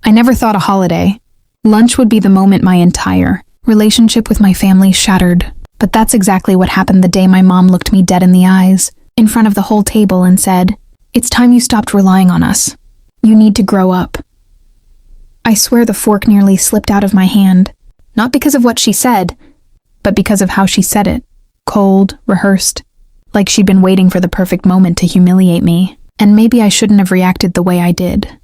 I never thought a holiday. Lunch would be the moment my entire relationship with my family shattered. But that's exactly what happened the day my mom looked me dead in the eyes, in front of the whole table, and said, "It's time you stopped relying on us. You need to grow up." I swear the fork nearly slipped out of my hand, not because of what she said, but because of how she said it. Cold, rehearsed, like she'd been waiting for the perfect moment to humiliate me. And maybe I shouldn't have reacted the way I did.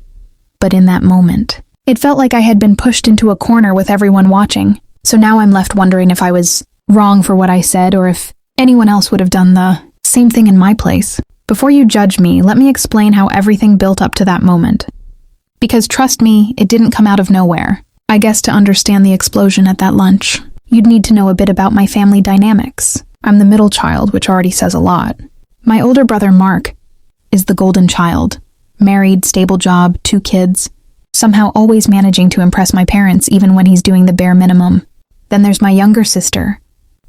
But in that moment, it felt like I had been pushed into a corner with everyone watching. So now I'm left wondering if I was wrong for what I said, or if anyone else would have done the same thing in my place. Before you judge me, let me explain how everything built up to that moment. Because trust me, it didn't come out of nowhere. I guess to understand the explosion at that lunch, you'd need to know a bit about my family dynamics. I'm the middle child, which already says a lot. My older brother, Mark, is the golden child. Married, stable job, 2 kids. Somehow always managing to impress my parents even when he's doing the bare minimum. Then there's my younger sister,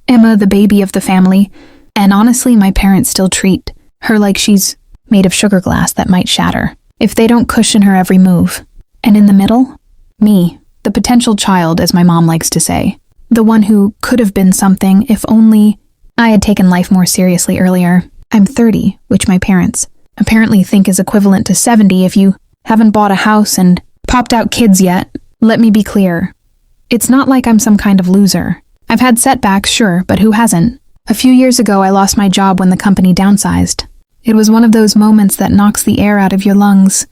Emma, the baby of the family, and honestly, my parents still treat her like she's made of sugar glass that might shatter if they don't cushion her every move. And in the middle, me, the potential child, as my mom likes to say, the one who could have been something if only I had taken life more seriously earlier. I'm 30, which my parents apparently think is equivalent to 70 if you haven't bought a house and popped out kids yet. Let me be clear. It's not like I'm some kind of loser. I've had setbacks, sure, but who hasn't? A few years ago, I lost my job when the company downsized. It was one of those moments that knocks the air out of your lungs,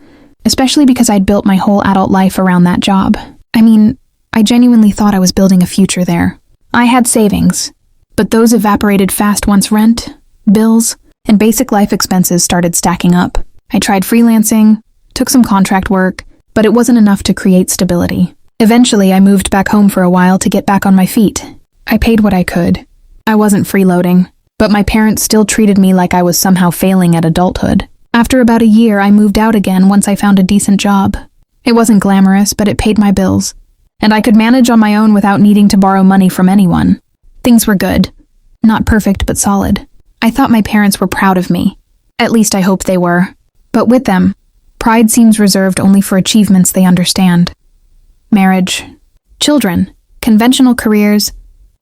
especially because I'd built my whole adult life around that job. I mean, I genuinely thought I was building a future there. I had savings, but those evaporated fast once rent, bills, and basic life expenses started stacking up. I tried freelancing, took some contract work, but it wasn't enough to create stability. Eventually, I moved back home for a while to get back on my feet. I paid what I could. I wasn't freeloading, but my parents still treated me like I was somehow failing at adulthood. After about a year, I moved out again once I found a decent job. It wasn't glamorous, but it paid my bills, and I could manage on my own without needing to borrow money from anyone. Things were good. Not perfect, but solid. I thought my parents were proud of me. At least I hoped they were. But with them, pride seems reserved only for achievements they understand. Marriage, children, conventional careers,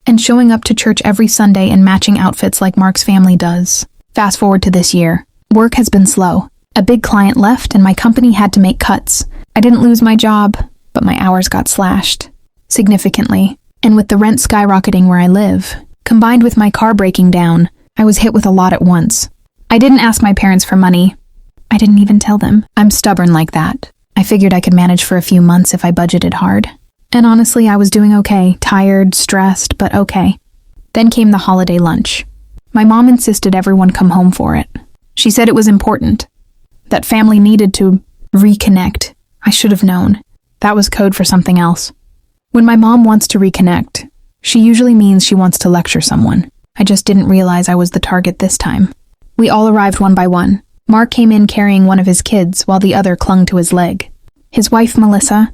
and showing up to church every Sunday in matching outfits like Mark's family does. Fast forward to this year. Work has been slow. A big client left and my company had to make cuts. I didn't lose my job, but my hours got slashed significantly. And with the rent skyrocketing where I live, combined with my car breaking down, I was hit with a lot at once. I didn't ask my parents for money. I didn't even tell them. I'm stubborn like that. I figured I could manage for a few months if I budgeted hard. And honestly, I was doing okay. Tired, stressed, but okay. Then came the holiday lunch. My mom insisted everyone come home for it. She said it was important. That family needed to reconnect. I should have known. That was code for something else. When my mom wants to reconnect, she usually means she wants to lecture someone. I just didn't realize I was the target this time. We all arrived one by one. Mark came in carrying one of his kids while the other clung to his leg. His wife, Melissa,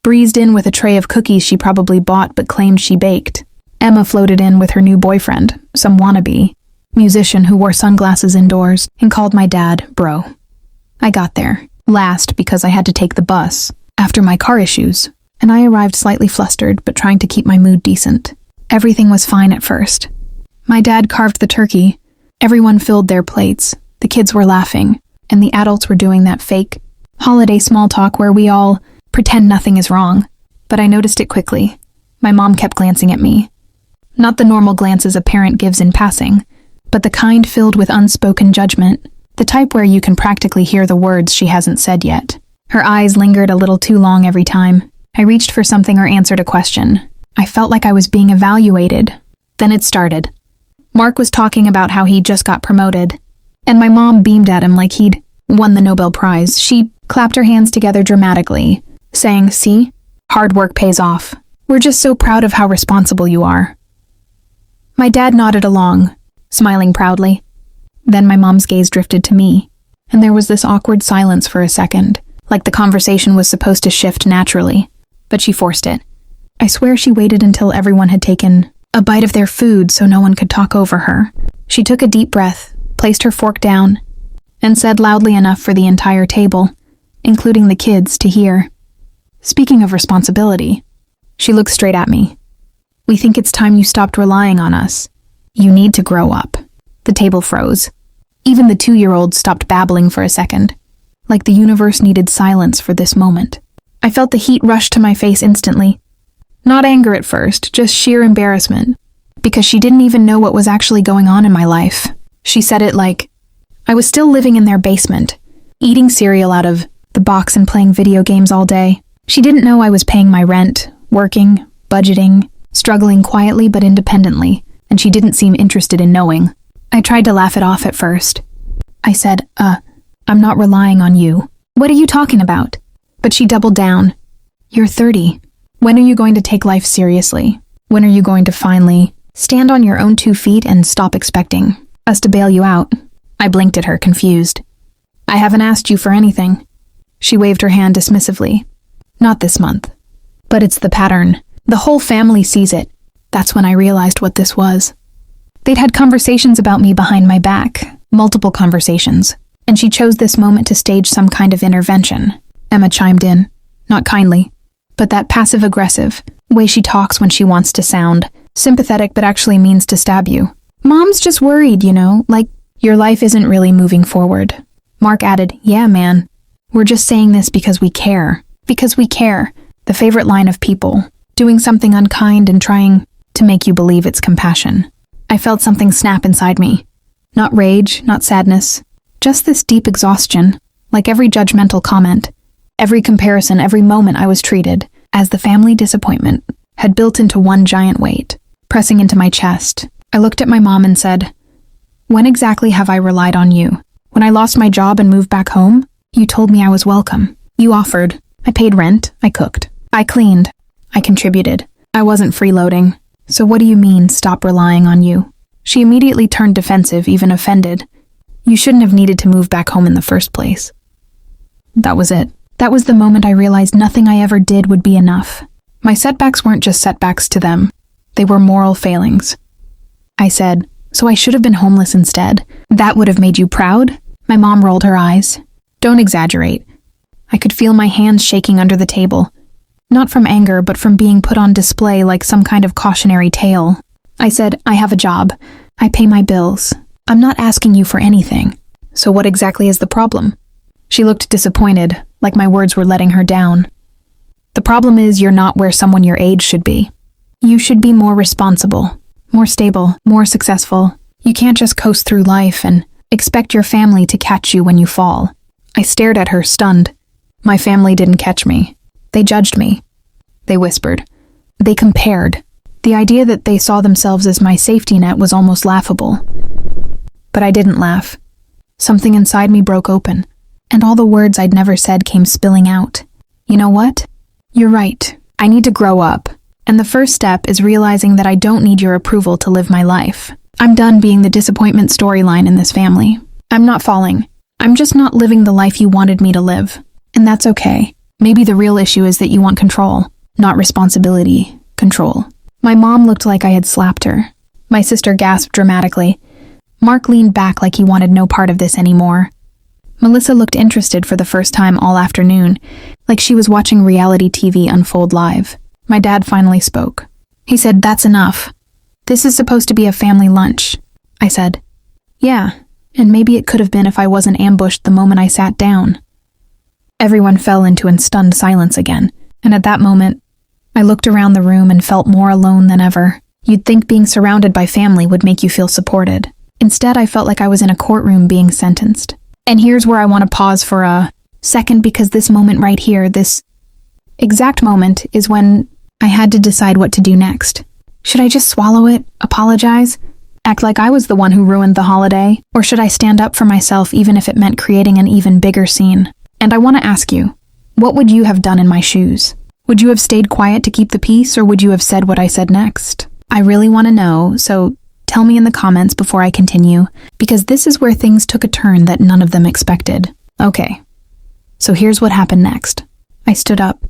breezed in with a tray of cookies she probably bought but claimed she baked. Emma floated in with her new boyfriend, some wannabe musician who wore sunglasses indoors and called my dad bro. I got there, last because I had to take the bus, after my car issues, and I arrived slightly flustered but trying to keep my mood decent. Everything was fine at first. My dad carved the turkey, everyone filled their plates, the kids were laughing, and the adults were doing that fake holiday small talk where we all pretend nothing is wrong. But I noticed it quickly. My mom kept glancing at me. Not the normal glances a parent gives in passing, but the kind filled with unspoken judgment, the type where you can practically hear the words she hasn't said yet. Her eyes lingered a little too long every time I reached for something or answered a question. I felt like I was being evaluated. Then it started. Mark was talking about how he just got promoted, and my mom beamed at him like he'd won the Nobel Prize. She clapped her hands together dramatically, saying, "See? Hard work pays off. We're just so proud of how responsible you are." My dad nodded along, smiling proudly. Then my mom's gaze drifted to me, and there was this awkward silence for a second, like the conversation was supposed to shift naturally, but she forced it. I swear she waited until everyone had taken a bite of their food so no one could talk over her. She took a deep breath, placed her fork down, and said loudly enough for the entire table, including the kids, to hear, Speaking of responsibility, she looked straight at me. We think it's time you stopped relying on us. You need to grow up. The table froze. Even the 2-year-old stopped babbling for a second, like the universe needed silence for this moment. I felt the heat rush to my face instantly. Not anger at first, just sheer embarrassment, because she didn't even know what was actually going on in my life. She said it like I was still living in their basement, eating cereal out of the box and playing video games all day. She didn't know I was paying my rent, working, budgeting, struggling quietly but independently, and she didn't seem interested in knowing. I tried to laugh it off at first. I said, I'm not relying on you. What are you talking about? But she doubled down. You're 30. When are you going to take life seriously? When are you going to finally stand on your own 2 feet and stop expecting us to bail you out? I blinked at her, confused. I haven't asked you for anything. She waved her hand dismissively. Not this month. But it's the pattern. The whole family sees it. That's when I realized what this was. They'd had conversations about me behind my back, multiple conversations, and she chose this moment to stage some kind of intervention. Emma chimed in, not kindly, but that passive-aggressive way she talks when she wants to sound sympathetic but actually means to stab you. Mom's just worried, like your life isn't really moving forward. Mark added, yeah, man. We're just saying this because we care. Because we care. The favorite line of people. Doing something unkind and trying to make you believe it's compassion. I felt something snap inside me. Not rage, not sadness. Just this deep exhaustion, like every judgmental comment, every comparison, every moment I was treated as the family disappointment had built into one giant weight, pressing into my chest. I looked at my mom and said, when exactly have I relied on you? When I lost my job and moved back home, you told me I was welcome. You offered. I paid rent. I cooked. I cleaned. I contributed. I wasn't freeloading. So what do you mean, stop relying on you? She immediately turned defensive, even offended. You shouldn't have needed to move back home in the first place. That was it. That was the moment I realized nothing I ever did would be enough. My setbacks weren't just setbacks to them. They were moral failings. I said, so I should have been homeless instead. That would have made you proud? My mom rolled her eyes. Don't exaggerate. I could feel my hands shaking under the table. Not from anger, but from being put on display like some kind of cautionary tale. I said, I have a job. I pay my bills. I'm not asking you for anything. So what exactly is the problem? She looked disappointed, like my words were letting her down. The problem is you're not where someone your age should be. You should be more responsible, more stable, more successful. You can't just coast through life and expect your family to catch you when you fall. I stared at her, stunned. My family didn't catch me. They judged me. They whispered. They compared. The idea that they saw themselves as my safety net was almost laughable. But I didn't laugh. Something inside me broke open, and all the words I'd never said came spilling out. You know what? You're right. I need to grow up. And the first step is realizing that I don't need your approval to live my life. I'm done being the disappointment storyline in this family. I'm not falling. I'm just not living the life you wanted me to live. And that's okay. Maybe the real issue is that you want control, not responsibility. Control. My mom looked like I had slapped her. My sister gasped dramatically. Mark leaned back like he wanted no part of this anymore. Melissa looked interested for the first time all afternoon, like she was watching reality TV unfold live. My dad finally spoke. He said, that's enough. This is supposed to be a family lunch. I said, yeah, and maybe it could have been if I wasn't ambushed the moment I sat down. Everyone fell into a stunned silence again, and at that moment, I looked around the room and felt more alone than ever. You'd think being surrounded by family would make you feel supported. Instead, I felt like I was in a courtroom being sentenced. And here's where I want to pause for a second, because this moment right here, this exact moment, is when I had to decide what to do next. Should I just swallow it, apologize, act like I was the one who ruined the holiday, or should I stand up for myself even if it meant creating an even bigger scene? And I want to ask you, what would you have done in my shoes? Would you have stayed quiet to keep the peace, or would you have said what I said next? I really want to know, so tell me in the comments before I continue, because this is where things took a turn that none of them expected. Okay, so here's what happened next. I stood up.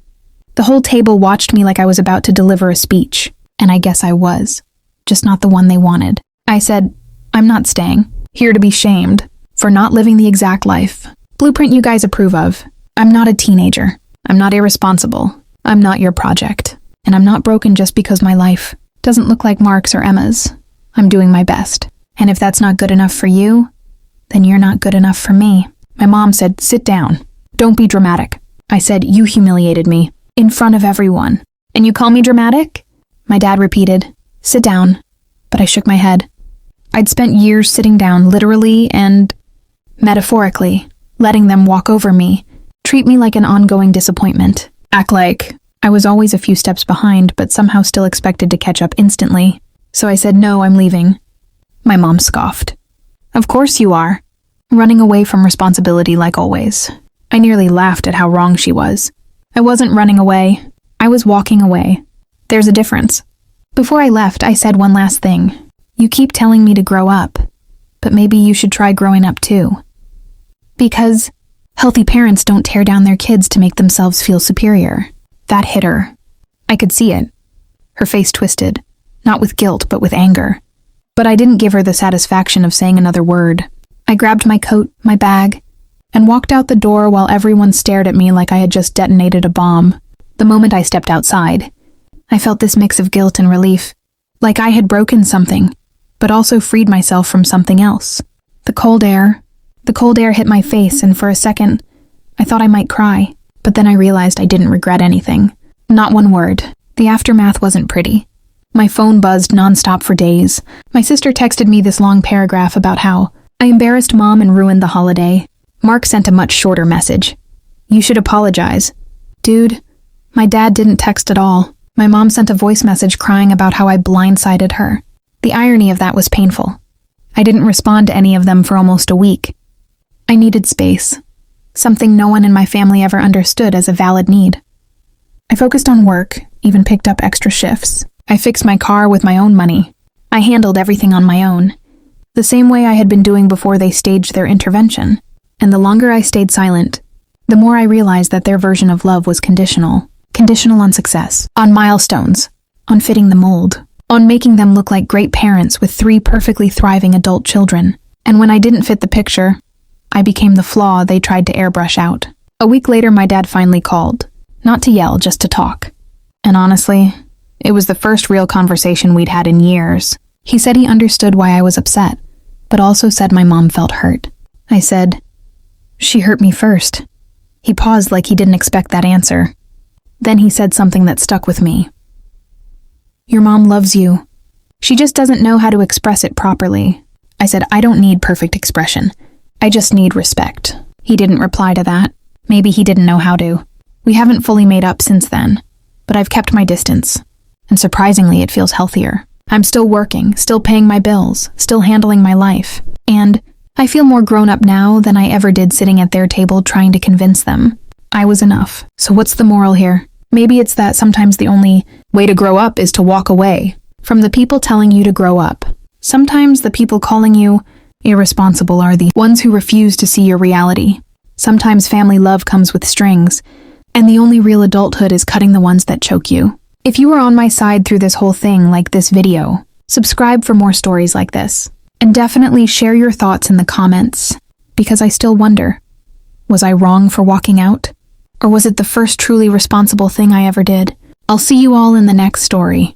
The whole table watched me like I was about to deliver a speech, and I guess I was, just not the one they wanted. I said, I'm not staying, here to be shamed, for not living the exact life blueprint you guys approve of. I'm not a teenager. I'm not irresponsible. I'm not your project, and I'm not broken just because my life doesn't look like Mark's or Emma's. I'm doing my best, and if that's not good enough for you, then you're not good enough for me. My mom said, sit down. Don't be dramatic. I said, you humiliated me, in front of everyone. And you call me dramatic? My dad repeated, sit down. But I shook my head. I'd spent years sitting down, literally and metaphorically, letting them walk over me, treat me like an ongoing disappointment, act like I was always a few steps behind, but somehow still expected to catch up instantly. So I said, no, I'm leaving. My mom scoffed. Of course you are. Running away from responsibility like always. I nearly laughed at how wrong she was. I wasn't running away. I was walking away. There's a difference. Before I left, I said one last thing. You keep telling me to grow up, but maybe you should try growing up too. Because healthy parents don't tear down their kids to make themselves feel superior. That hit her. I could see it. Her face twisted, not with guilt, but with anger. But I didn't give her the satisfaction of saying another word. I grabbed my coat, my bag, and walked out the door while everyone stared at me like I had just detonated a bomb. The moment I stepped outside, I felt this mix of guilt and relief, like I had broken something, but also freed myself from something else. The cold air hit my face, and for a second, I thought I might cry, but then I realized I didn't regret anything. Not one word. The aftermath wasn't pretty. My phone buzzed nonstop for days. My sister texted me this long paragraph about how I embarrassed Mom and ruined the holiday. Mark sent a much shorter message. You should apologize. Dude, my dad didn't text at all. My mom sent a voice message crying about how I blindsided her. The irony of that was painful. I didn't respond to any of them for almost a week. I needed space, something no one in my family ever understood as a valid need. I focused on work, even picked up extra shifts. I fixed my car with my own money. I handled everything on my own, the same way I had been doing before they staged their intervention. And the longer I stayed silent, the more I realized that their version of love was conditional. Conditional on success, on milestones, on fitting the mold, on making them look like great parents with 3 perfectly thriving adult children. And when I didn't fit the picture, I became the flaw they tried to airbrush out. A week later, my dad finally called. Not to yell, just to talk. And honestly, it was the first real conversation we'd had in years. He said he understood why I was upset, but also said my mom felt hurt. I said, she hurt me first. He paused like he didn't expect that answer. Then he said something that stuck with me. Your mom loves you. She just doesn't know how to express it properly. I said, I don't need perfect expression. I just need respect. He didn't reply to that. Maybe he didn't know how to. We haven't fully made up since then, but I've kept my distance. And surprisingly, it feels healthier. I'm still working, still paying my bills, still handling my life. And I feel more grown up now than I ever did sitting at their table trying to convince them I was enough. So what's the moral here? Maybe it's that sometimes the only way to grow up is to walk away from the people telling you to grow up. Sometimes the people calling you irresponsible are the ones who refuse to see your reality. Sometimes family love comes with strings, and the only real adulthood is cutting the ones that choke you. If you were on my side through this whole thing, like this video, subscribe for more stories like this. And definitely share your thoughts in the comments, because I still wonder, was I wrong for walking out? Or was it the first truly responsible thing I ever did? I'll see you all in the next story.